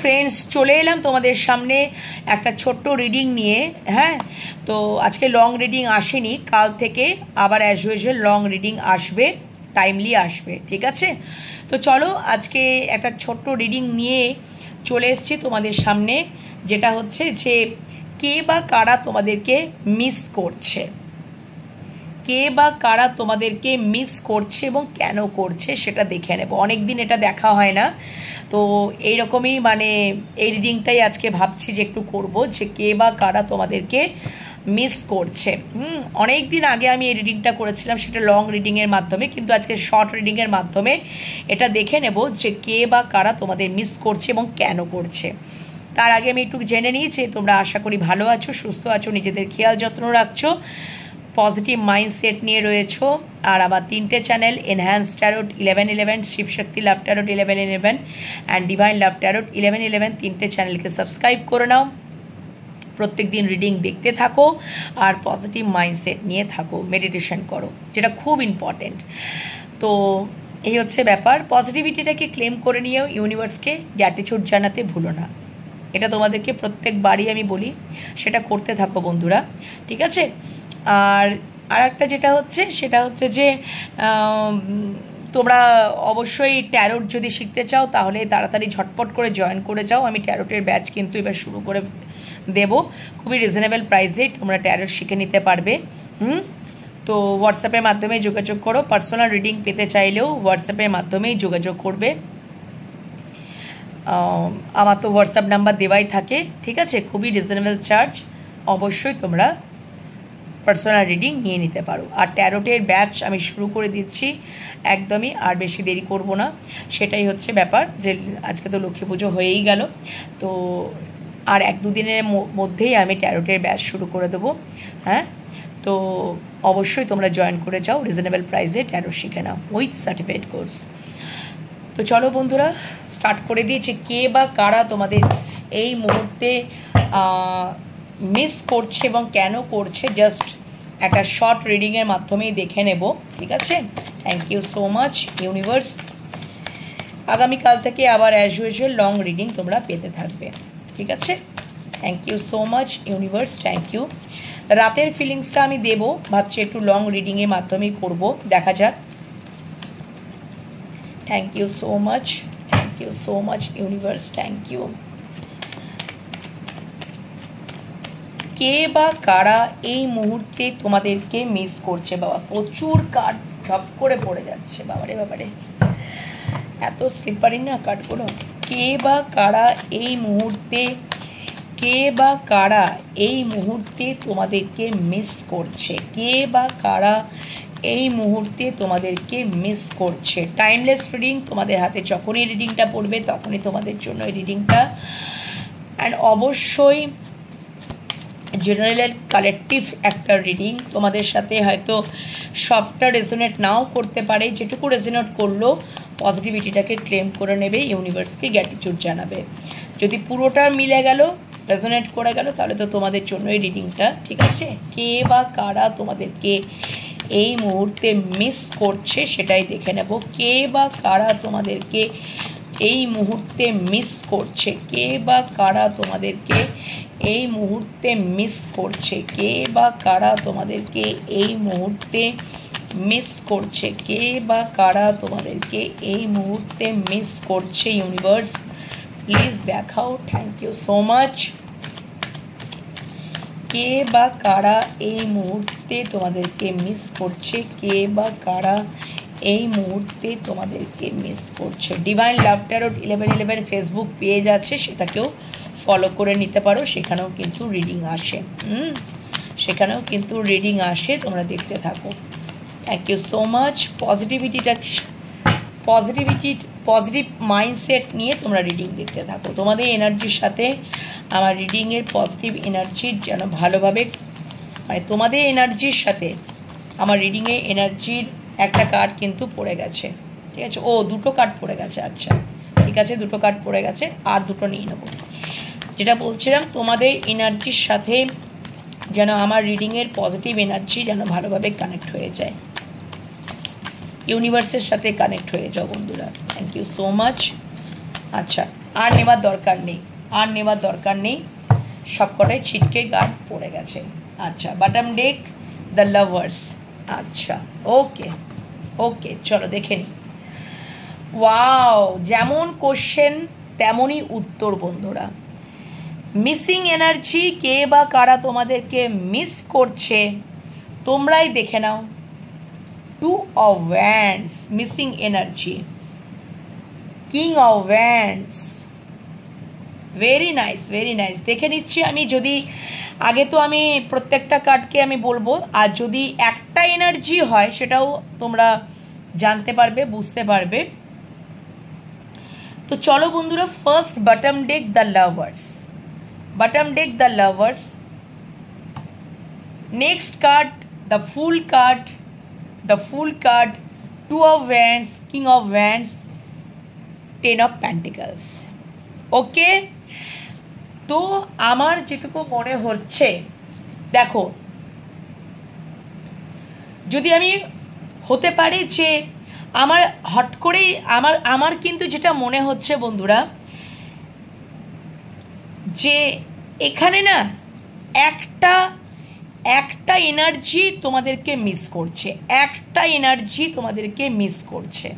Friends, চলে এলাম তোমাদের সামনে একটা ছোট্ট রিডিং নিয়ে। হ্যাঁ, তো আজকে লং রিডিং আসেনি, কাল থেকে আবার অ্যাজ ইউজুয়াল লং রিডিং আসবে, টাইমলি আসবে, ঠিক আছে? তো চলো আজকে একটা ছোট্ট রিডিং নিয়ে চলে এসেছি তোমাদের সামনে, যেটা হচ্ছে যে কে বা কারা তোমাদেরকে মিস করছে, কে বা কারা তোমাদেরকে মিস করছে এবং কেন করছে সেটা দেখে নেব। অনেক দিন এটা দেখা হয় না, তো এইরকমই মানে এই রিডিংটাই আজকে ভাবছি যে একটু করব, যে কে বা কারা তোমাদেরকে মিস করছে। অনেক দিন আগে আমি এই রিডিংটা করেছিলাম, সেটা লং রিডিংয়ের মাধ্যমে, কিন্তু আজকে শর্ট রিডিংয়ের মাধ্যমে এটা দেখে নেব যে কে বা কারা তোমাদের মিস করছে এবং কেন করছে। তার আগে আমি একটু জেনে নিই যে তোমরা আশা করি ভালো আছো, সুস্থ আছো, নিজেদের খেয়াল যত্ন রাখছো, পজিটিভ মাইন্ডসেট নিয়ে রয়েছো। আর আমার 3টে channel, enhance tarot 1111, Shivshakti love tarot 1111 and divine love tarot 1111, 3টে চ্যানেলকে সাবস্ক্রাইব করে নাও। প্রত্যেক দিন রিডিং দেখতে থাকো আর পজিটিভ মাইন্ডসেট নিয়ে থাকো, মেডিটেশন করো, যেটা খুব ইম্পর্টেন্ট। তো এই হচ্ছে ব্যাপার। পজিটিভিটিটাকে ক্লেম করে নিয়েও ইউনিভার্সকে গ্র্যাটিটিউড জানাতে ভুলো না, এটা তোমাদেরকে প্রত্যেকবারই আমি বলি, সেটা করতে থাকো বন্ধুরা, ঠিক আছে? আর একটা যেটা হচ্ছে সেটা হচ্ছে যে তোমরা অবশ্যই ট্যারোট যদি শিখতে চাও তাহলে তাড়াতাড়ি ঝটপট করে জয়েন করে যাও। আমি ট্যারোটের ব্যাচ কিন্তু এবার শুরু করে দেব, খুবই রিজনেবল প্রাইসে তোমরা ট্যারোট শিখে নিতে পারবে। তো হোয়াটসঅ্যাপের মাধ্যমেই যোগাযোগ করো, পার্সোনাল রিডিং পেতে চাইলেও হোয়াটসঅ্যাপের মাধ্যমেই যোগাযোগ করবে। আমার তো হোয়াটসঅ্যাপ নাম্বার দেওয়াই থাকে, ঠিক আছে? খুবই রিজনেবল চার্জ, অবশ্যই তোমরা পার্সোনাল রিডিং নিয়ে নিতে পারো। আর ট্যারোটের ব্যাচ আমি শুরু করে দিচ্ছি একদমই, আর বেশি দেরি করব না। সেটাই হচ্ছে ব্যাপার, যে আজকে তো লক্ষ্মী পুজো হয়েই গেল, তো আর 1-2 দিনের মধ্যেই আমি ট্যারোটের ব্যাচ শুরু করে দেবো। হ্যাঁ, তো অবশ্যই তোমরা জয়েন করে যাও, রিজনেবল প্রাইসে ট্যারোট শিখে নাও উইথ সার্টিফিকেট কোর্স। তো চলো বন্ধুরা, স্টার্ট করে দিয়েছি। কে বা কারা তোমাদের এই মুহূর্তে মিস করছে এবং কেন করছে, জাস্ট একটা শর্ট রিডিংয়ের মাধ্যমেই দেখে নেব, ঠিক আছে? Thank you so much universe. আগামীকাল থেকে আবার অ্যাজ ইউজুয়াল লং রিডিং তোমরা পেতে থাকবে, ঠিক আছে? Thank you so much universe, thank you. রাতের ফিলিংসটা আমি দেব, ভাবছি একটু লং রিডিংয়ের মাধ্যমেই করব, দেখা যাক। Thank you so much, thank you so much universe, thank you. কে বা কারা এই মুহূর্তে তোমাদেরকে মিস করছে? বাবা, প্রচুর কার্ড ঝপ করে পড়ে যাচ্ছে, বাবারে বাবারে, এত স্লিপারি না কার্ডগুলো। কে বা কারা এই মুহূর্তে, কে বা কারা এই মুহূর্তে তোমাদেরকে মিস করছে? কে বা কারা এই মুহূর্তে তোমাদেরকে মিস করছে? টাইমলেস রিডিং, তোমাদের হাতে যখনই রিডিংটা পড়বে তখনই তোমাদের জন্য এই রিডিংটা। অ্যান্ড অবশ্যই জেনারেল কালেকটিভ একটা রিডিং, তোমাদের সাথে হয়তো সবটা রেজোনেট নাও করতে পারে, যেটুকু রেজোনেট করলো পজিটিভিটিটাকে ক্লেম করে নেবে, ইউনিভার্সকে গ্র্যাটিটিউড জানাবে। যদি পুরোটা মিলে গেল, রেজোনেট করে গেল, তাহলে তো তোমাদের জন্য এই রিডিংটা, ঠিক আছে? কে বা কারা তোমাদেরকে এই মুহূর্তে মিস করছে সেটাই দেখে নেব। কে বা কারা তোমাদেরকে এই মুহূর্তে মিস করছে? কে বা কারা তোমাদেরকে এই মুহূর্তে মিস করছে? কে বা কারা তোমাদেরকে এই মুহূর্তে মিস করছে? কে বা কারা তোমাদেরকে এই মুহূর্তে মিস করছে? ইউনিভার্স প্লিজ দেখাও, থ্যাংক ইউ সো মাচ। কে বা কারা এই মুহূর্তে তোমাদেরকে মিস করছে? কে বা কারা এই মুহূর্তে তোমাদেরকে মিস করছে? ডিভাইন লাভ ট্যারোট 1111 ফেসবুক পেজ আছে, সেটাকেও ফলো করে নিতে পারো, সেখানেও কিন্তু রিডিং আসে। সেখানেও কিন্তু রিডিং আসে, তোমরা দেখতে থাকো। Thank you so much. Positive mindset নিয়ে তোমরা রিডিং দেখতে থাকো। তোমাদের এনার্জির সাথে আমার রিডিংয়ের পজিটিভ এনার্জির যেন ভালোভাবে, মানে তোমাদের এনার্জির সাথে আমার রিডিংয়ে এনার্জির একটা কার্ড কিন্তু পড়ে গেছে, ঠিক আছে? ও, 2টো কার্ড পড়ে গেছে, আচ্ছা ঠিক আছে, 2টো কার্ড পড়ে গেছে, আর 2টো নিয়ে নেব। যেটা বলছিলাম, তোমাদের এনার্জির সাথে যেন আমার রিডিংয়ের পজিটিভ এনার্জি যেন ভালোভাবে কানেক্ট হয়ে যায়, ইউনিভার্সের সাথে কানেক্ট হয়ে যাও বন্ধুরা। Thank you so much. আচ্ছা, আর নেবার দরকার নেই, আর নেবার দরকার নেই, সবকটাই ছিটকে গার্ড পড়ে গেছে। আচ্ছা, বটম ডেক দ্য লাভার্স। আচ্ছা, ওকে ওকে, চলো দেখে নিই। ওয়াও, যেমন কোশ্চেন তেমনই উত্তর বন্ধুরা। মিসিং এনার্জি, কে বা কারা তোমাদেরকে মিস করছে তোমরাই দেখে নাও। Two of wands, missing energy, king of wands, very nice very nice. দেখে নিচ্ছি আমি, যদি আগে তো আমি প্রত্যেকটা কার্ডকে আমি বলবো, আর যদি একটা এনার্জি হয় সেটাও তোমরা জানতে পারবে, বুঝতে পারবে। তো চলো বন্ধুরা, first bottom deck the lovers, bottom deck the lovers. Next card the fool card, the fool card, two of wands, king of wands, ten of pentacles. Okay, তো আমার যেটুকু মনে হচ্ছে, দেখো যদি আমি হতে পারে যে আমার হট করেই আমার কিন্তু যেটা মনে হচ্ছে বন্ধুরা, যে এখানে না একটা এনার্জি তোমাদেরকে মিস করছে, একটা এনার্জি তোমাদেরকে মিস করছে,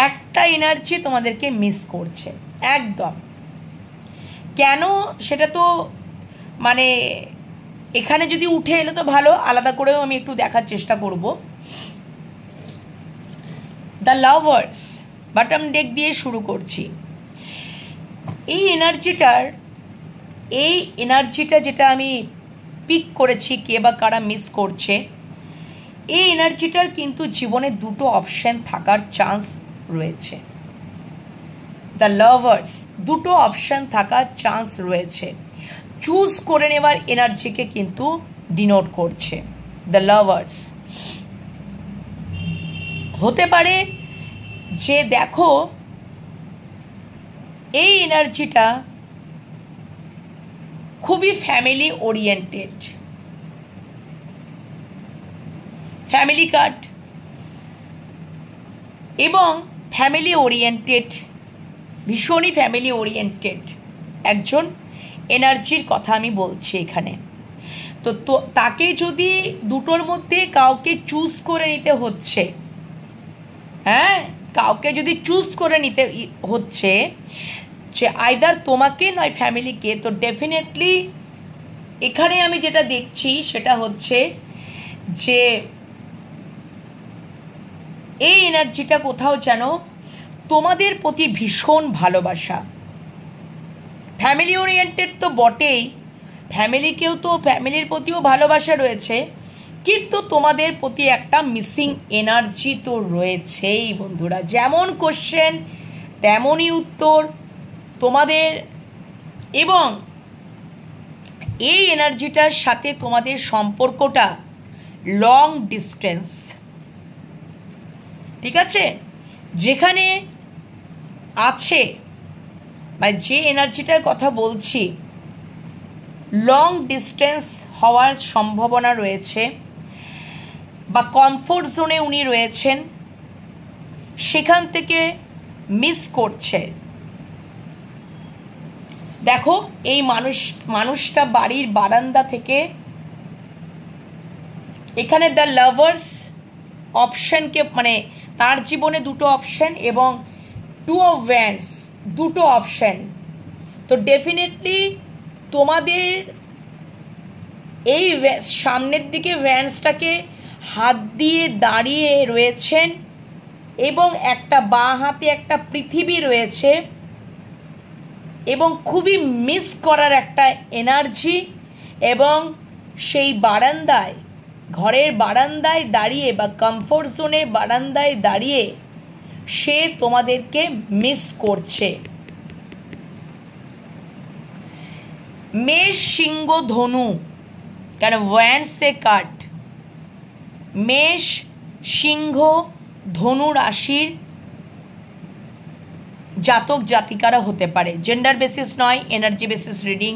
একটা এনার্জি তোমাদেরকে মিস করছে একদম। কেন সেটা তো মানে এখানে যদি উঠে এলো তো ভালো, আলাদা করেও আমি একটু দেখার চেষ্টা করব। দ্য লাভার্স, বটম ডেক দিয়ে শুরু করছি। এই এনার্জিটা যেটা আমি পিক করেছি, কে বা কারা মিস করছে, এই এনার্জিটার কিন্তু জীবনে দুটো অপশন থাকার চান্স রয়েছে। দ্য লাভার্স, দুটো অপশন থাকার চান্স রয়েছে, চুজ করে নেওয়ার এনার্জিকে কিন্তু ডিনোট করছে দ্য লাভার্স। হতে পারে যে দেখো এই এনার্জিটা খুবই ফ্যামিলি ওরিয়েন্টেড, ফ্যামিলি কার্ড, এবং ফ্যামিলি ওরিয়েন্টেড, ভীষণই ফ্যামিলি ওরিয়েন্টেড একজন এনার্জির কথা আমি বলছি এখানে। তো তাকে যদি দুটোর মধ্যে কাউকে চুজ করে নিতে হচ্ছে, হ্যাঁ, কাউকে যদি চুজ করে নিতে হচ্ছে যে আইদার তোমাকে নয় ফ্যামিলিকে, তো ডেফিনেটলি এখানে আমি যেটা দেখছি সেটা হচ্ছে যে এই এনার্জিটা কোথাও যেন তোমাদের প্রতি ভীষণ ভালোবাসা, ফ্যামিলি ওরিয়েন্টেড তো বটেই, ফ্যামিলিকেও তো ফ্যামিলির প্রতিও ভালোবাসা রয়েছে, কিন্তু তোমাদের প্রতি একটা মিসিং এনার্জি তো রয়েছেই বন্ধুরা। যেমন কোশ্চেন তেমনই উত্তর তোমাদের, এবং এই এনার্জিটার সাথে তোমাদের সম্পর্কটা লং ডিস্টেন্স, ঠিক আছে, যেখানে আছে, মানে যে এনার্জিটার কথা বলছি লং ডিস্টেন্স হওয়ার সম্ভাবনা রয়েছে, বা কমফোর্ট জোনে উনি রয়েছেন, সেখান থেকে মিস করছে। দেখো এই মানুষটা বাড়ির বারান্দা থেকে এখানে দ্য লাভার্স অপশানকে, মানে তার জীবনে দুটো অপশান এবং টু অফ ওয়ান্ডস দুটো অপশান, তো ডেফিনেটলি তোমাদের এই সামনের দিকে ভ্যান্সটাকে হাত দিয়ে দাঁড়িয়ে রয়েছেন, এবং একটা বাঁ হাতে একটা পৃথিবী রয়েছে, এবং খুবই মিস করার একটা এনার্জি, এবং সেই বারান্দায়, ঘরের বারান্দায় দাঁড়িয়ে বা কমফোর্ট জোনের বারান্দায় দাঁড়িয়ে সে তোমাদেরকে মিস করছে। মেষ, সিংহ, ধনু, কেন ওয়ান্ডসে কাট, মেষ, সিংহ, ধনু রাশির জাতক জাতিকারা হতে পারে, জেন্ডার বেসিস নয়, এনার্জি বেসিস রিডিং।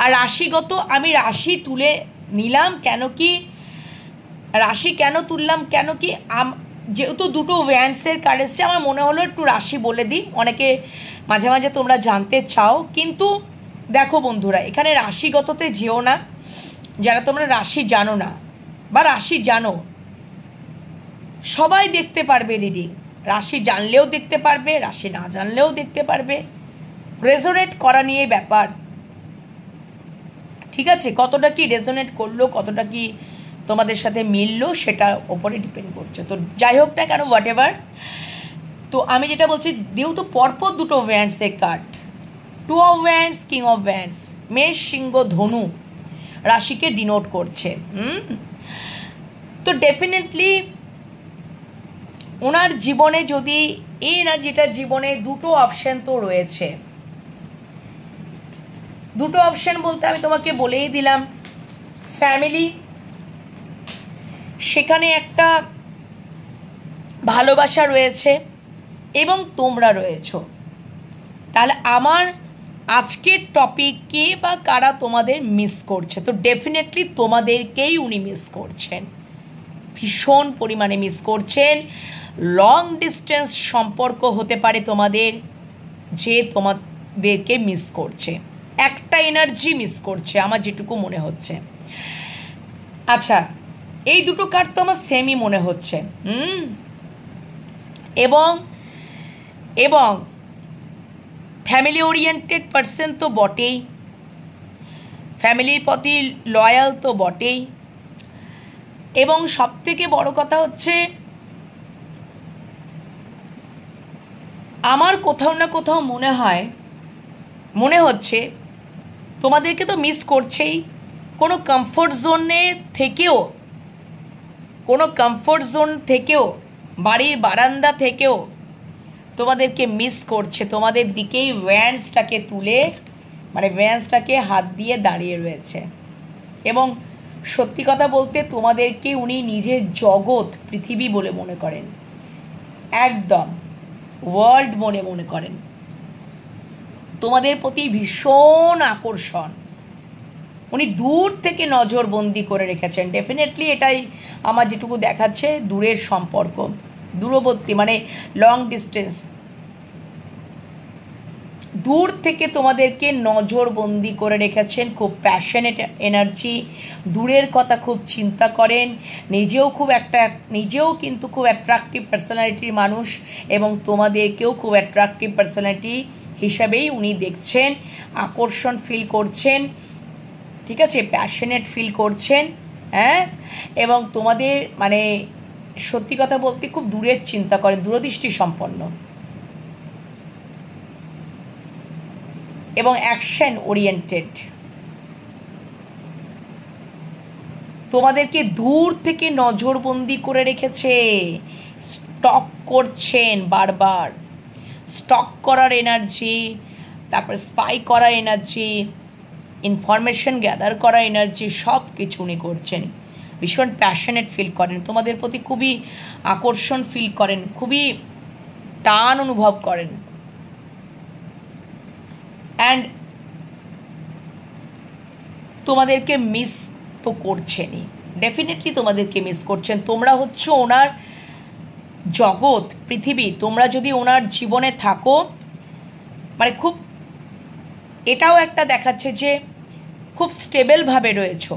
আর রাশিগত আমি রাশি তুলে নিলাম কেন কি, রাশি কেন তুললাম, কেন কি যেহেতু দুটো ভ্যান্সের কার্ড এসছে, আমার মনে হলো একটু রাশি বলে দিই। অনেকে মাঝে মাঝে তোমরা জানতে চাও, কিন্তু দেখো বন্ধুরা, এখানে রাশিগততে যেও না। যারা তোমরা রাশি জানো না বা রাশি জানো, সবাই দেখতে পারবে রিডিং। রাশি জানলেও দেখতে পারবে, রাশি না জানলেও দেখতে পারবে। রেজোনেট করা নিয়ে ব্যাপার, ঠিক আছে? কতটা কি রেজোনেট করলো, কতটা কি তোমাদের সাথে মিললো, সেটার ওপরে ডিপেন্ড করছে। তো যাই হোক না কেন, হোয়াট এভার। তো আমি যেটা বলছি, যেহেতু পরপর দুটো ভ্যান্সের card, 2 of wands, king of wands, মেষ, সিংহ, ধনু রাশিকে ডিনোট করছে। তো ডেফিনেটলি ওনার জীবনে যদি এই এনার্জিটা, জীবনে দুটো অপশান তো রয়েছে। দুটো অপশান বলতে আমি তোমাকে বলেই দিলাম, ফ্যামিলি, সেখানে একটা ভালোবাসা রয়েছে এবং তোমরা রয়েছো। তাহলে আমার আজকের টপিক কে বা কারা তোমাদের মিস করছে? তো ডেফিনেটলি তোমাদেরকেই উনি মিস করছেন, ভীষণ পরিমাণে মিস করছেন। লং ডিস্টেন্স সম্পর্ক হতে পারে তোমাদের, যে তোমাদেরকে মিস করছে, একটা এনার্জি মিস করছে আমার যেটুকু মনে হচ্ছে। আচ্ছা, এই দুটো কার্ড তো আমার সেমই মনে হচ্ছে। এবং এবং ফ্যামিলি ওরিয়েন্টেড পার্সন তো বটেই, ফ্যামিলির প্রতি লয়াল তো বটেই, এবং সবথেকে বড় কথা হচ্ছে আমার কোথাও না কোথাও মনে হচ্ছে তোমাদেরকে তো মিস করছেই। কোনো কমফোর্ট জোন থেকেও বাড়ির বারান্দা থেকেও তোমাদেরকে মিস করছে। তোমাদের দিকেই ভ্যান্সটাকে তুলে, মানে ভ্যান্সটাকে হাত দিয়ে দাঁড়িয়ে রয়েছে। এবং সত্যি কথা বলতে তোমাদেরকে উনি নিজের জগৎ, পৃথিবী বলে মনে করেন, একদম ওয়ার্ল্ড মনে করেন। তোমাদের প্রতি ভীষণ আকর্ষণ, উনি দূর থেকে নজরবন্দি করে রেখেছেন। ডেফিনেটলি এটাই আমার যেটুকু দেখাচ্ছে, দূরের সম্পর্ক, দূরবর্তী মানে লং ডিস্টেন্স, দূর থেকে তোমাদেরকে নজরবন্দি করে রেখেছেন। খুব প্যাশনেট এনার্জি, দূরের কথা খুব চিন্তা করেন, নিজেও কিন্তু খুব অ্যাট্রাকটিভ পার্সোনালিটির মানুষ, এবং তোমাদেরকেও খুব অ্যাট্রাকটিভ পার্সোনালিটি হিসাবেই উনি দেখছেন, আকর্ষণ ফিল করছেন, ঠিক আছে, প্যাশনেট ফিল করছেন। হ্যাঁ, এবং তোমাদের মানে সত্যি কথা বলতে খুব দূরের চিন্তা করেন, দূরদৃষ্টি সম্পন্ন এবং অ্যাকশন ওরিয়েন্টেড। তোমাদেরকে দূর থেকে নজরবন্দি করে রেখেছে, স্টক করছেন বারবার, স্টক করার এনার্জি, তারপর স্পাই করার এনার্জি, ইনফরমেশন গ্যাদার করার এনার্জি, সব কিছু উনি করছেন। ভীষণ প্যাশনেট ফিল করেন, তোমাদের প্রতি খুবই আকর্ষণ ফিল করেন, খুবই টান অনুভব করেন। অ্যান্ড তোমাদেরকে মিস তো করছেনই, ডেফিনেটলি তোমাদেরকে মিস করছেন। তোমরা হচ্ছে ওনার জগৎ, পৃথিবী। তোমরা যদি ওনার জীবনে থাকো, মানে খুব, এটাও একটা দেখাচ্ছে যে খুব স্টেবলভাবে রয়েছো,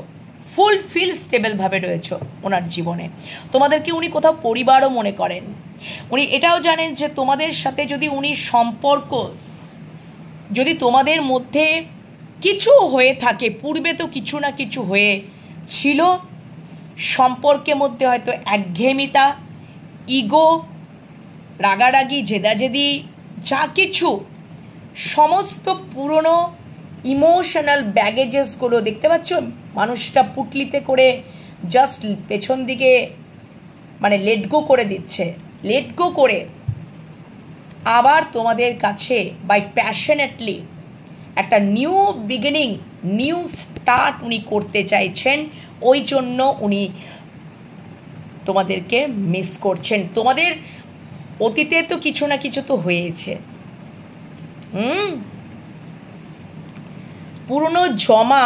ফুলফিল স্টেবলভাবে রয়েছো ওনার জীবনে। তোমাদেরকে উনি কোথাও পরিবারও মনে করেন। উনি এটাও জানেন যে তোমাদের সাথে যদি উনি সম্পর্ক, যদি তোমাদের মধ্যে কিছু হয়ে থাকে, পূর্বে তো কিছু না কিছু হয়েছিল, সম্পর্কের মধ্যে হয়তো একঘেয়েমিতা, ইগো, রাগারাগি, জেদাজেদি, যা কিছু, সমস্ত পুরনো ইমোশনাল ব্যাগেজেসগুলো দেখতে পাচ্ছ, মানুষটা পুটলিতে করে জাস্ট পেছন দিকে মানে লেটগো করে দিচ্ছে, লেটগো করে আবার তোমাদের কাছে বাই প্যাশনেটলি একটা নিউ বিগিনিং, নিউ স্টার্ট উনি করতে চাইছেন। ওই জন্য উনি তোমাদেরকে মিস করছেন। তোমাদের অতীতে তো কিছু না কিছু তো হয়েছে, পুরনো জমা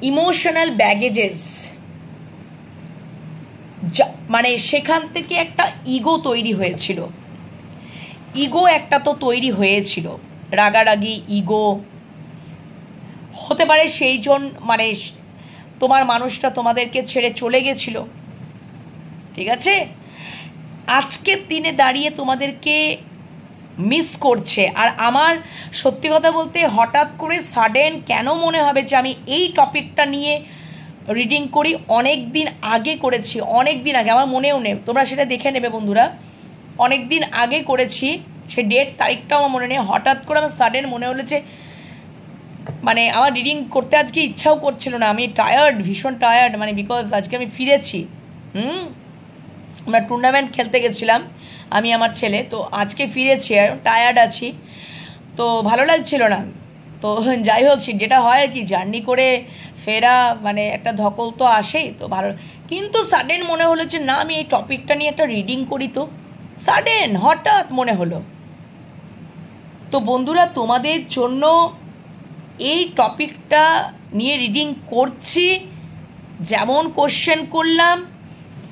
ইমোশনাল ব্যাগেজেস মানে সেখান থেকে একটা ইগো তৈরি হয়েছিল, ইগো একটা তো তৈরি হয়েছিল, রাগারাগি ইগো হতে পারে, সেই জন্য মানে তোমার মানুষটা তোমাদেরকে ছেড়ে চলে গেছিল, ঠিক আছে? আজকের দিনে দাঁড়িয়ে তোমাদেরকে মিস করছে। আর আমার সত্যি কথা বলতে হঠাৎ করে সাডেন কেন মনে হবে যে আমি এই টপিকটা নিয়ে রিডিং করি, অনেক দিন আগে করেছি, অনেক দিন আগে, আমার মনেও নেই, তোমরা সেটা দেখে নেবে বন্ধুরা, অনেক দিন আগে করেছি, সে ডেট তারিখটাও আমার মনে নেই, হঠাৎ করে আমার সাডেন মনে হলো যে মানে আমার রিডিং করতে আজকে ইচ্ছাও করছিল না, আমি টায়ার্ড, ভীষণ টায়ার্ড, মানে বিকজ আজকে আমি ফিরেছি, আমরা টুর্নামেন্ট খেলতে গেছিলাম আমি আমার ছেলে, তো আজকে ফিরেছি আর টায়ার্ড আছি, তো ভালো লাগছিল না। তো যাই হোক, যেটা হয় আর কি, জার্নি করে ফেরা মানে একটা ধকল তো আসেই, তো ভালো, কিন্তু সাডেন মনে হলো যে না আমি এই টপিকটা নিয়ে একটা রিডিং করি, তো সাডেন হঠাৎ মনে হলো। তো বন্ধুরা তোমাদের জন্য এই টপিকটা নিয়ে রিডিং করছি, যেমন কোশ্চেন করলাম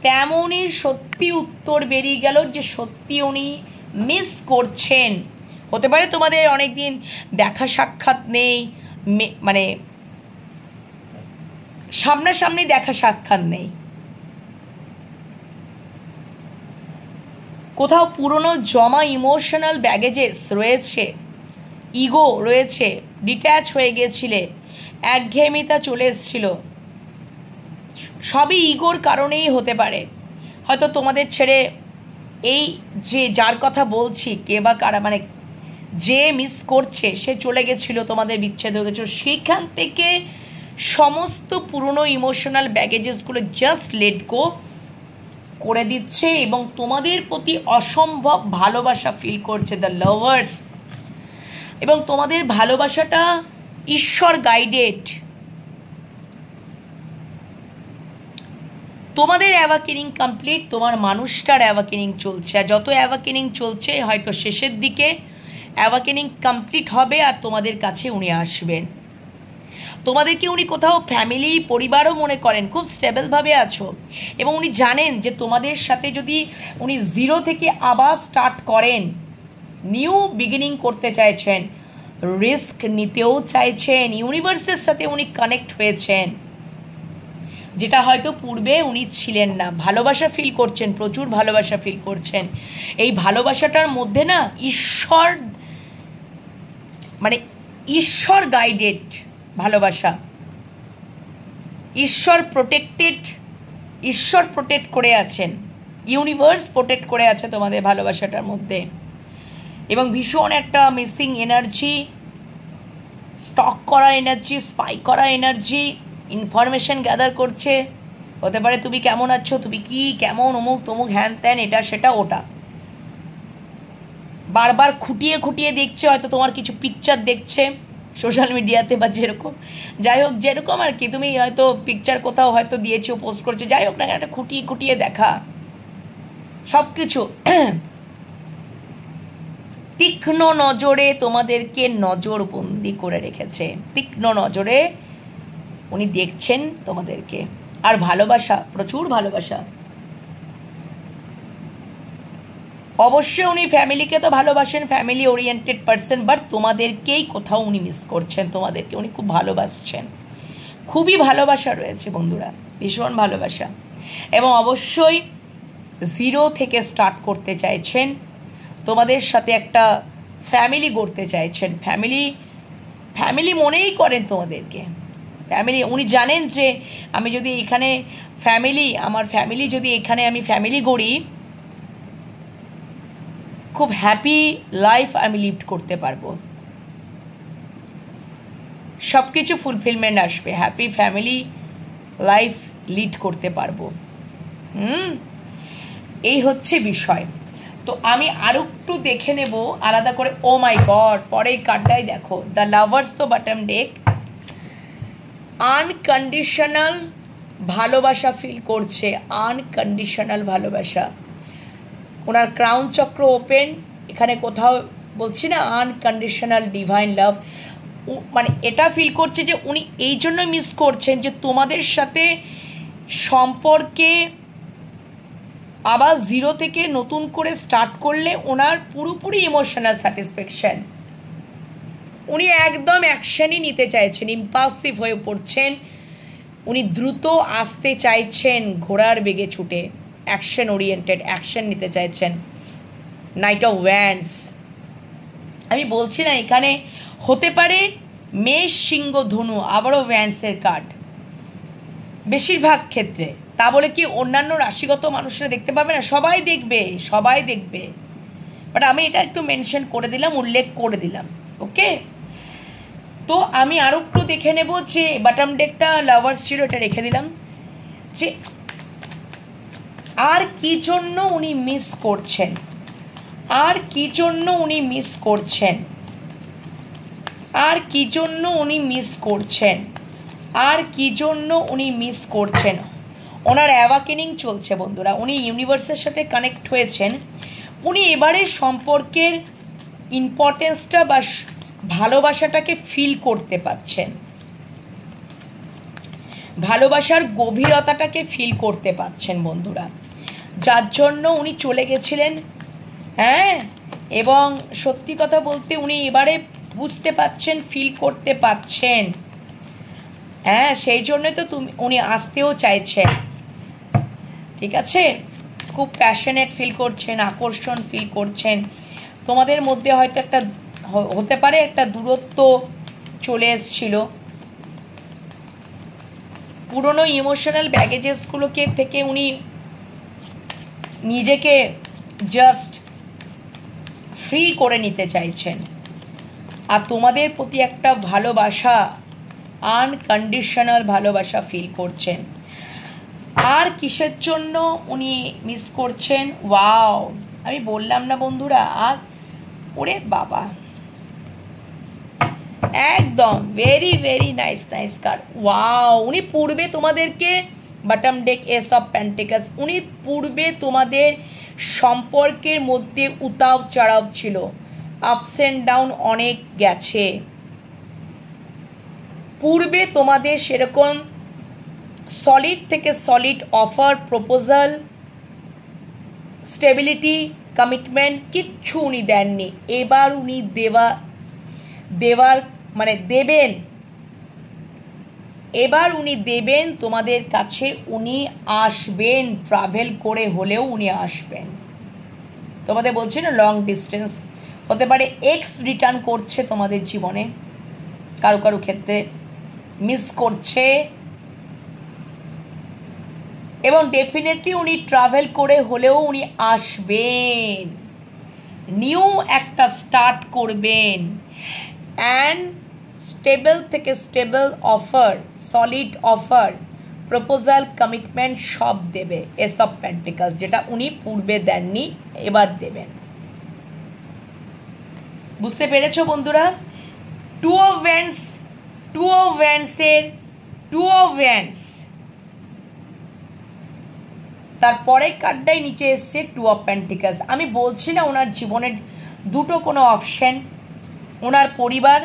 তেমনই সত্যি উত্তর বেরিয়ে গেল যে সত্যি উনি মিস করছেন। হতে পারে তোমাদের অনেক দিন দেখা সাক্ষাৎ নেই, মানে সামনাসামনি দেখা সাক্ষাৎ নেই, কোথাও পুরনো জমা ইমোশনাল ব্যাগেজেস রয়েছে, ইগো রয়েছে, ডিট্যাচ হয়ে গিয়েছিলে, একঘেয়েমিতা চলে এসেছিল, সবই ইগোর কারণেই হতে পারে। হয়তো তোমাদের ছেড়ে এই যে যার কথা বলছি কে বা কারা, মানে যে মিস করছে সে চলে গেছিল, তোমাদের বিচ্ছেদ হয়ে গেছিলো, সেখান থেকে সমস্ত পুরনো ইমোশনাল ব্যাগেজেসগুলো জাস্ট লেট গো করে দিচ্ছে এবং তোমাদের প্রতি অসম্ভব ভালোবাসা ফিল করছে দ্য লাভার্স। এবং তোমাদের ভালোবাসাটা ঈশ্বর গাইডেড, তোমাদের অ্যাওয়াকেনিং কমপ্লিট, তোমার মানুষটার অ্যাওয়াকেনিং চলছে, আর যত অ্যাওয়াকেনিং চলছে হয়তো শেষের দিকে অ্যাওয়াকেনিং কমপ্লিট হবে আর তোমাদের কাছে উনি আসবেন। তোমাদেরকে উনি কোথাও ফ্যামিলি পরিবারও মনে করেন, খুব স্টেবলভাবে আছো, এবং উনি জানেন যে তোমাদের সাথে যদি উনি জিরো থেকে আবার স্টার্ট করেন, নিউ বিগিনিং করতে চাইছেন, রিস্ক নিতেও চাইছেন, ইউনিভার্সের সাথে উনি কানেক্ট হয়েছেন, যেটা হয়তো পূর্বে উনি ছিলেন না। ভালোবাসা ফিল করছেন, প্রচুর ভালোবাসা ফিল করছেন। এই ভালোবাসাটার মধ্যে না ঈশ্বর, মানে ঈশ্বর গাইডেড ভালোবাসা, ঈশ্বর প্রোটেক্টেড, ঈশ্বর প্রোটেক্ট করে আছেন, ইউনিভার্স প্রোটেক্ট করে আছে তোমাদের ভালোবাসাটার মধ্যে। এবং ভীষণ একটা মিসিং এনার্জি, স্টক করা এনার্জি, স্পাই করা এনার্জি, ইনফরমেশন গ্যাদার করছে। হতে পারে তুমি কেমন আছো, তুমি কি কেমন, অমুক তমুক হ্যান ত্যান, এটা সেটা ওটা, বারবার খুঁটিয়ে খুঁটিয়ে দেখছে, হয়তো তোমার কিছু পিকচার দেখছে সোশ্যাল মিডিয়াতে বা যেরকম, যাই হোক যেরকম আর কি, তুমি হয়তো পিকচার কোথাও হয়তো দিয়েছো, পোস্ট করছো, যাই হোক না, একটা খুঁটিয়ে খুঁটিয়ে দেখা সব কিছু। তীক্ষ্ণ নজরে তোমাদেরকে নজরবন্দি করে রেখেছে, তীক্ষ্ণ নজরে উনি দেখছেন তোমাদেরকে। আর ভালোবাসা, প্রচুর ভালোবাসা, অবশ্যই উনি ফ্যামিলিকে তো ভালোবাসেন, ফ্যামিলি ওরিয়েন্টেড পার্সন, বাট তোমাদেরকেই কোথাও উনি মিস করছেন, তোমাদেরকে উনি খুব ভালোবাসছেন, খুবই ভালোবাসা রয়েছে বন্ধুরা, ভীষণ ভালোবাসা। এবং অবশ্যই জিরো থেকে স্টার্ট করতে চাইছেন, তোমাদের সাথে একটা ফ্যামিলি গড়তে চাইছেন, ফ্যামিলি মনেই করেন তোমাদেরকে, ফ্যামিলি। উনি জানেন যে আমি যদি এখানে আমার ফ্যামিলি যদি এখানে আমি ফ্যামিলি গড়ি, খুব হ্যাপি লাইফ আমি লিড করতে পারবো, সব কিছু ফুলফিলমেন্ট আসবে, হ্যাপি ফ্যামিলি লাইফ লিড করতে পারবো। এই হচ্ছে বিষয়। তো আমি আরও একটু দেখে নেব আলাদা করে। ও মাই গড, পরের কার্ডটাই দেখো, দ্য লাভার্স তো বটম ডেক, আনকন্ডিশনাল ভালোবাসা ফিল করছে, আনকন্ডিশনাল ভালোবাসা। ওনার ক্রাউন চক্র ওপেন, এখানে কোথাও বলছি না আনকন্ডিশনাল ডিভাইন লাভ, মানে এটা ফিল করছে যে উনি এই জন্য মিস করছেন যে তোমাদের সাথে সম্পর্কে আবার জিরো থেকে নতুন করে স্টার্ট করলে ওনার পুরোপুরি ইমোশনাল স্যাটিসফ্যাকশান। উনি একদম অ্যাকশানই নিতে চাইছেন, ইম্পালসিভ হয়ে পড়ছেন, উনি দ্রুত আসতে চাইছেন, ঘোড়ার বেগে ছুটে অ্যাকশন ওরিয়েন্টেড অ্যাকশন নিতে চাইছেন। নাইট অফ ওয়ান্ডস, আমি বলছি না, এখানে হতে পারে মেষ, সিংহ, ধনু, আবারও ওয়ান্ডসের কার্ড বেশিরভাগ ক্ষেত্রে। তা বলে কি অন্যান্য রাশিগত মানুষরা দেখতে পাবে না? সবাই দেখবে, সবাই দেখবে, বাট আমি এটা একটু মেনশন করে দিলাম, উল্লেখ করে দিলাম। ওকে, তো আমি আরও একটু দেখে নেব যে বটম ডেকটা লাভার্স ছিল, এটা রেখে দিলাম, যে আর কি জন্য উনি মিস করছেন, আর কি জন্য উনি মিস করছেন, আর কি জন্য উনি মিস করছেন, আর কি জন্য উনি মিস করছেন। ওনার অ্যাওয়াকেনিং চলছে বন্ধুরা, উনি ইউনিভার্সের সাথে কানেক্ট হয়েছেন, উনি এবারে সম্পর্কের ইম্পর্টেন্সটা বা ভালোবাসাটাকে ফিল করতে পারছেন, ভালোবাসার গভীরতাটাকে ফিল করতে পারছেন বন্ধুরা, যার জন্য উনি চলে গেছিলেন। হ্যাঁ, এবং সত্যি কথা বলতে উনি এবারে বুঝতে পারছেন, ফিল করতে পারছেন। হ্যাঁ, সেই জন্যই তো উনি আসতেও চাইছেন। ঠিক আছে, খুব প্যাশনেট ফিল করছেন, আকর্ষণ ফিল করছেন। তোমাদের মধ্যে হয়তো একটা হতে পারে একটা দূরত্ব চলে এসছিল, পুরনো ইমোশনাল ব্যাগেজেসগুলোকে থেকে উনি নিজেকে জাস্ট ফ্রি করে নিতে চাইছেন, আর তোমাদের প্রতি একটা ভালোবাসা, আনকন্ডিশনাল ভালোবাসা ফিল করছেন। আর কিসের জন্য উনি মিস করছেন? ওয়াও, আমি বললাম না বন্ধুরা, আর ওরে বাবা, একদম very very nice nice card. Wow, উনি পূর্বে তোমাদেরকে bottom day S of pentacles, উনি পূর্বে তোমাদের সম্পর্কের মধ্যে উতাও চড়াও ছিল, আপস অ্যান্ড ডাউন অনেক গেছে। পূর্বে তোমাদের সেরকম সলিড থেকে solid offer, proposal, stability, commitment কিচ্ছু উনি দেননি। এবার উনি দেওয়ার মানে দেবেন, এবার উনি দেবেন তোমাদের কাছে, উনি আসবেন, ট্রাভেল করে হলেও উনি আসবেন। তোমাদের বলছি না, লং ডিস্টেন্স হতে পারে, এক্স রিটার্ন করছে তোমাদের জীবনে, কারো কারো ক্ষেত্রে মিস করছে, এবং ডেফিনেটলি উনি ট্রাভেল করে হলেও উনি আসবেন, নিউ একটা স্টার্ট করবেন, অ্যান্ড স্টেবল থেকে stable offer, solid offer, proposal, commitment সব দেবে এস অফ পেন্টিকলস, যেটা উনি পূর্বে দেননি, এবার দেবেন। বুঝতে পেরেছো বন্ধুরা? Two of wands, two of ওয়ান্ডসের টু অফ ওয়ান্ডস, তারপরে কার্ডটাই নিচে এসছে টু অফ পেন্টিকলস। আমি বলছি না ওনার জীবনের দুটো কোনো অপশন, ওনার পরিবার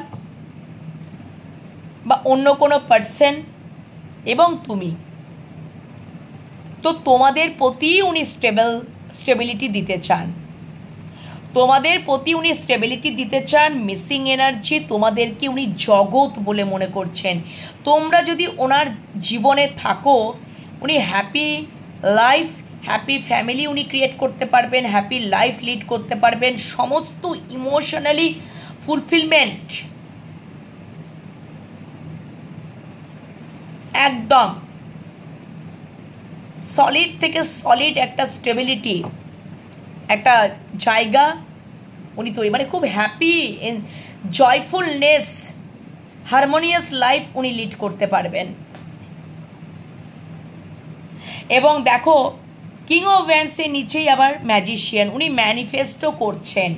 বা অন্য কোনো পার্সন এবং তুমি, তো তোমাদের প্রতি উনি স্টেবিলিটি দিতে চান, তোমাদের প্রতি উনি স্টেবিলিটি দিতে চান। মিসিং এনার্জি, তোমাদেরকে উনি জগৎ বলে মনে করছেন। তোমরা যদি ওনার জীবনে থাকো, উনি হ্যাপি লাইফ, হ্যাপি ফ্যামিলি উনি ক্রিয়েট করতে পারবেন, হ্যাপি লাইফ লিড করতে পারবেন, সমস্ত ইমোশনালি ফুলফিলমেন্ট, একদম সলিড থেকে সলিড একটা স্টেবিলিটি, একটা জায়গা উনি তৈরি, মানে খুব হ্যাপি, জয়ফুলনেস, হারমোনিয়াস লাইফ উনি লিড করতে পারবেন। এবং দেখো কিং অফ ওয়ান্ডসের নিচেই আবার ম্যাজিশিয়ান, উনি ম্যানিফেস্টো করছেন,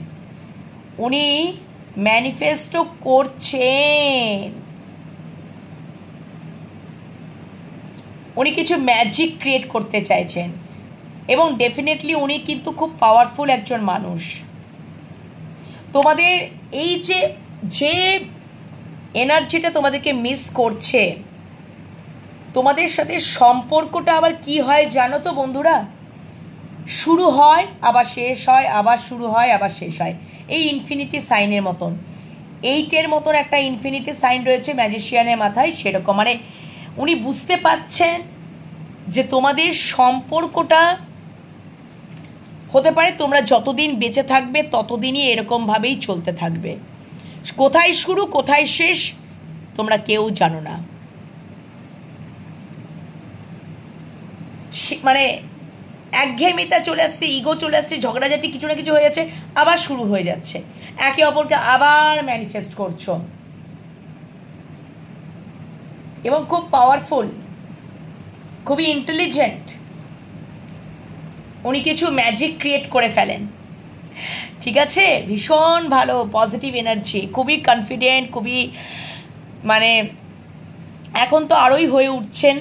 উনি ম্যানিফেস্টো করছেন, উনি কিছু ম্যাজিক ক্রিয়েট করতে চাইছেন, এবং ডেফিনেটলি উনি কিন্তু খুব পাওয়ারফুল একজন মানুষ। তোমাদের এই যে এনার্জিটা তোমাদেরকে মিস করছে, তোমাদের সাথে সম্পর্কটা আবার কি হয় জানো তো বন্ধুরা? শুরু হয় আবার শেষ হয়, আবার শুরু হয় আবার শেষ হয়, এই ইনফিনিটি সাইনের মতন, 8-এর মতন একটা ইনফিনিটি সাইন রয়েছে ম্যাজিশিয়ানের মাথায়। সেরকম মানে উনি বুঝতে পারছেন যে তোমাদের সম্পর্কটা হতে পারে তোমরা যতদিন বেঁচে থাকবে ততদিনই এরকমভাবেই চলতে থাকবে। কোথায় শুরু কোথায় শেষ তোমরা কেউ জানো না। মানে একঘেয়েমিতা চলে আসছে, ইগো চলে আসছে, ঝগড়াঝাটি কিছু না কিছু হয়ে যাচ্ছে, আবার শুরু হয়ে যাচ্ছে, একে অপরকে আবার ম্যানিফেস্ট করছো, এবং খুব পাওয়ারফুল, খুবই ইন্টেলিজেন্ট। উনি কিছু ম্যাজিক ক্রিয়েট করে ফেলেন, ঠিক আছে? ভীষণ ভালো পজিটিভ এনার্জি, খুবই কনফিডেন্ট, খুবই মানে এখন তো আরোই হয়ে উঠছেন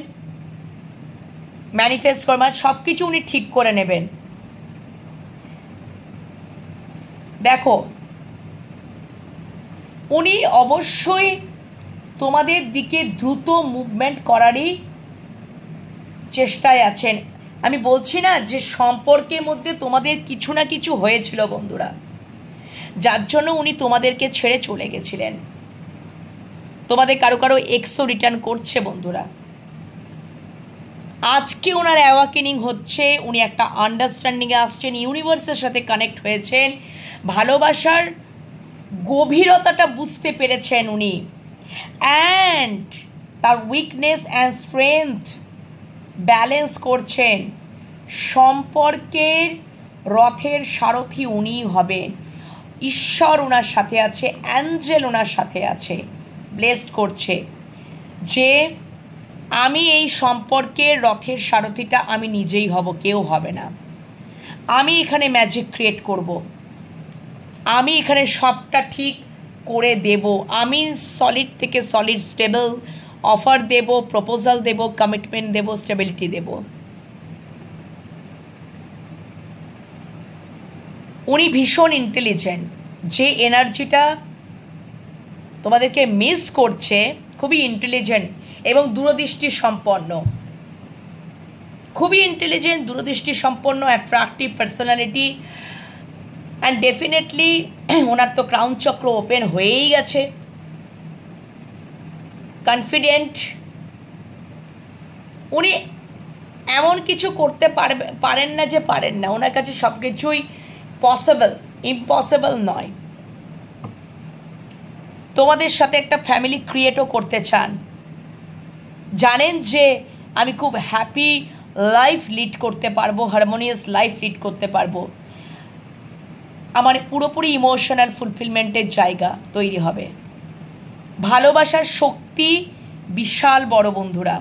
ম্যানিফেস্ট করে, মানে সব কিছু উনি ঠিক করে নেবেন। দেখো উনি অবশ্যই তোমাদের দিকে দ্রুত মুভমেন্ট করারই চেষ্টায় আছেন। আমি বলছি না যে সম্পর্কের মধ্যে তোমাদের কিছু না কিছু হয়েছিল বন্ধুরা, যার জন্য উনি তোমাদেরকে ছেড়ে চলে গেছিলেন। তোমাদের কারো কারো এক্সও রিটার্ন করছে বন্ধুরা। আজকে ওনার অ্যাওয়াকেনিং হচ্ছে, উনি একটা আন্ডারস্ট্যান্ডিংয়ে আসছেন, ইউনিভার্সের সাথে কানেক্ট হয়েছেন, ভালোবাসার গভীরতাটা বুঝতে পেরেছেন উনি, অ্যান্ড তার উইকনেস অ্যান্ড স্ট্রেংথ ব্যালেন্স করছেন। সম্পর্কের রথের সারথি উনিই হবেন। ঈশ্বর ওনার সাথে আছে, অ্যাঞ্জেল ওনার সাথে আছে, ব্লেসড করছে যে আমি এই সম্পর্কের রথের সারথিটা আমি নিজেই হব, কেউ হবে না। আমি এখানে ম্যাজিক ক্রিয়েট করব, আমি এখানে সবটা ঠিক করে দেব, আমি সলিড থেকে সলিড স্টেবল অফার দেব, প্রপোজাল দেব, কমিটমেন্ট দেব, স্টেবিলিটি দেব। উনি ভীষণ ইন্টেলিজেন্ট, যে এনার্জিটা তোমাদেরকে মিস করছে, খুবই ইন্টেলিজেন্ট এবং দূরদৃষ্টি সম্পন্ন, খুবই ইন্টেলিজেন্ট, দূরদৃষ্টি সম্পন্ন, অ্যাট্রাকটিভ পার্সোনালিটি, অ্যান্ড ডেফিনেটলি ওনার তো ক্রাউন চক্র ওপেন হয়েই গেছে, কনফিডেন্ট। উনি এমন কিছু করতে পারেন না যে পারেন না, ওনার কাছে সব কিছুই পসিবল, ইম্পসিবল নয়। তোমাদের সাথে একটা ফ্যামিলি ক্রিয়েটও করতে চান, জানেন যে আমি খুব হ্যাপি লাইফ লিড করতে পারবো, হারমোনিয়াস লাইফ লিড করতে পারবো, আমার পুরোপুরি ইমোশনাল ফুলফিলমেন্টের জায়গা তৈরি হবে। ভালোবাসার শক্তি বিশাল বড় বন্ধুরা,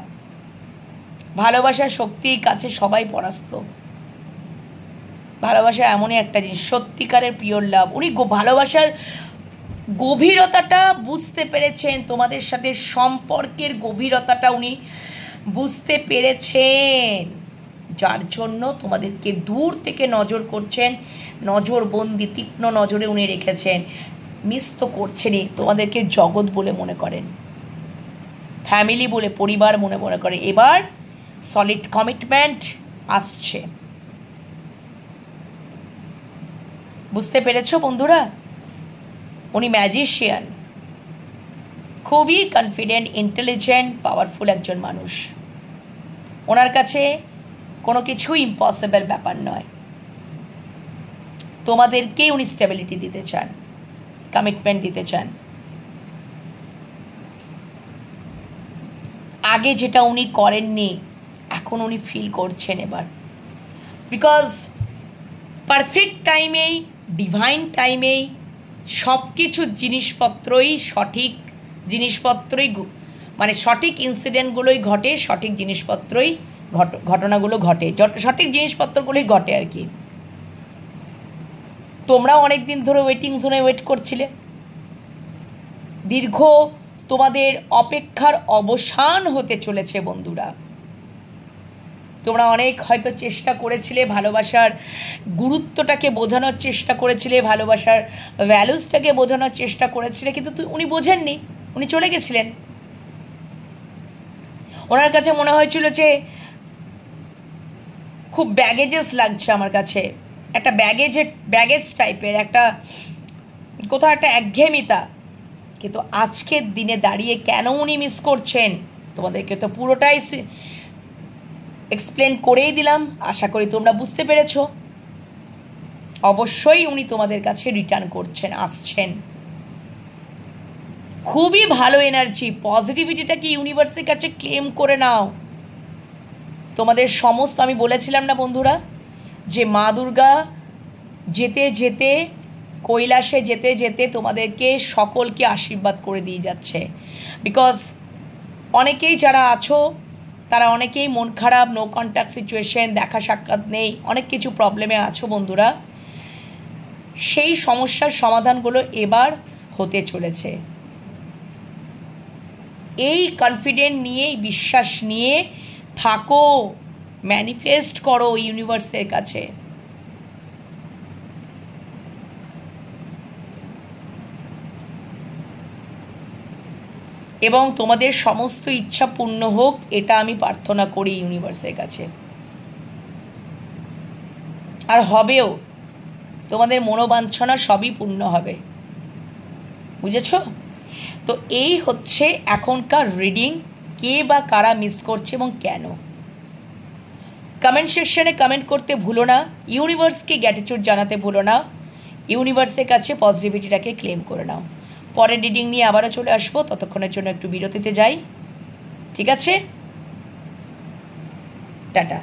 ভালোবাসার শক্তির কাছে সবাই পরাস্ত। ভালোবাসা এমনই একটা জিনিস, সত্যিকারের পিওর লাভ। উনি ভালোবাসার গভীরতাটা বুঝতে পেরেছেন, তোমাদের সাথে সম্পর্কের গভীরতাটা উনি বুঝতে পেরেছেন, যার জন্য তোমাদেরকে দূর থেকে নজর করছেন, নজরবন্দি তীক্ষ্ণ নজরে উনি রেখেছেন। মিস তো করছেনই, তোমাদেরকে জগৎ বলে মনে করেন, ফ্যামিলি বলে, পরিবার মনে করেন। এবার সলিড কমিটমেন্ট আসছে, বুঝতে পেরেছো বন্ধুরা? উনি ম্যাজিশিয়ান, খুবই কনফিডেন্ট, ইন্টেলিজেন্ট, পাওয়ারফুল একজন মানুষ। ওনার কাছে কোনো কিছুই ইম্পসিবল ব্যাপার নয়। তোমাদেরকেই উনি স্টেবিলিটি দিতে চান, কমিটমেন্ট দিতে চান। আগে যেটা উনি করেননি এখন উনি ফিল করছেন এবার, বিকজ পারফেক্ট টাইমেই, ডিভাইন টাইমেই সব কিছু জিনিসপত্রই, সঠিক জিনিসপত্রই, মানে সঠিক ইনসিডেন্টগুলোই ঘটে, সঠিক জিনিসপত্রই ঘটনাগুলো ঘটে, সঠিক জিনিসপত্রগুলোই ঘটে আর কি। তোমরাও অনেক দিন ধরে ওয়েটিং জোনে ওয়েট করছিলে, দীর্ঘ তোমাদের অপেক্ষার অবসান হতে চলেছে বন্ধুরা। তোমরা অনেক হয়তো চেষ্টা করেছিলে, ভালোবাসার গুরুত্বটাকে বোঝানোর চেষ্টা করেছিলে, ভালোবাসার ভ্যালুসটাকে বোঝানোর চেষ্টা করেছিলে, কিন্তু উনি বোঝেননি, উনি চলে গেছিলেন। ওনার কাছে মনে হয়েছিল যে খুব ব্যাগেজেস লাগছে আমার কাছে, একটা ব্যাগেজ টাইপের, একটা কোথাও একটা একঘেয়েমিতা। কিন্তু আজকের দিনে দাঁড়িয়ে কেন উনি মিস করছেন তোমাদেরকে তো পুরোটাই এক্সপ্লেন করেই দিলাম, আশা করি তোমরা বুঝতে পেরেছো। অবশ্যই উনি তোমাদের কাছে রিটার্ন করছেন, আসছেন। খুবই ভালো এনার্জি, পজিটিভিটিটাকে ইউনিভার্সের কাছে ক্লেম করে নাও। তোমাদের সমস্ত, আমি বলেছিলাম না বন্ধুরা, যে মা দুর্গা যেতে যেতে, কৈলাসে যেতে যেতে তোমাদেরকে সকলকে আশীর্বাদ করে দিয়ে যাচ্ছে। বিকজ অনেকেই যারা আছো তারা অনেকেই মন খারাপ, নো কন্ট্যাক্ট সিচুয়েশন, দেখা সাক্ষাৎ নেই, অনেক কিছু প্রবলেমে আছো বন্ধুরা। সেই সমস্যার সমাধানগুলো এবার হতে চলেছে। এই কনফিডেন্ট নিয়ে, বিশ্বাস নিয়ে থাকো, ম্যানিফেস্ট করো ইউনিভার্সের কাছে। এবং তোমাদের সমস্ত ইচ্ছা পূর্ণ হোক, এটা আমি প্রার্থনা করি ইউনিভার্সের কাছে। আর হবেও, তোমাদের মনোবাঞ্ছনা সবই পূর্ণ হবে, বুঝেছ? তো এই হচ্ছে এখনকার রিডিং। কে বা কারা মিস করছে এবং কেন, কমেন্ট সেকশনে কমেন্ট করতে ভুলো না। ইউনিভার্সকে গ্র্যাটিটিউড জানাতে ভুলো না। ইউনিভার্সের কাছে পজিটিভিটিটাকে ক্লেম করে নাও। পরের রিডিং নিয়ে আবারও চলে আসবো, ততক্ষণের জন্য একটু বিরতিতে যাই, ঠিক আছে? টাটা।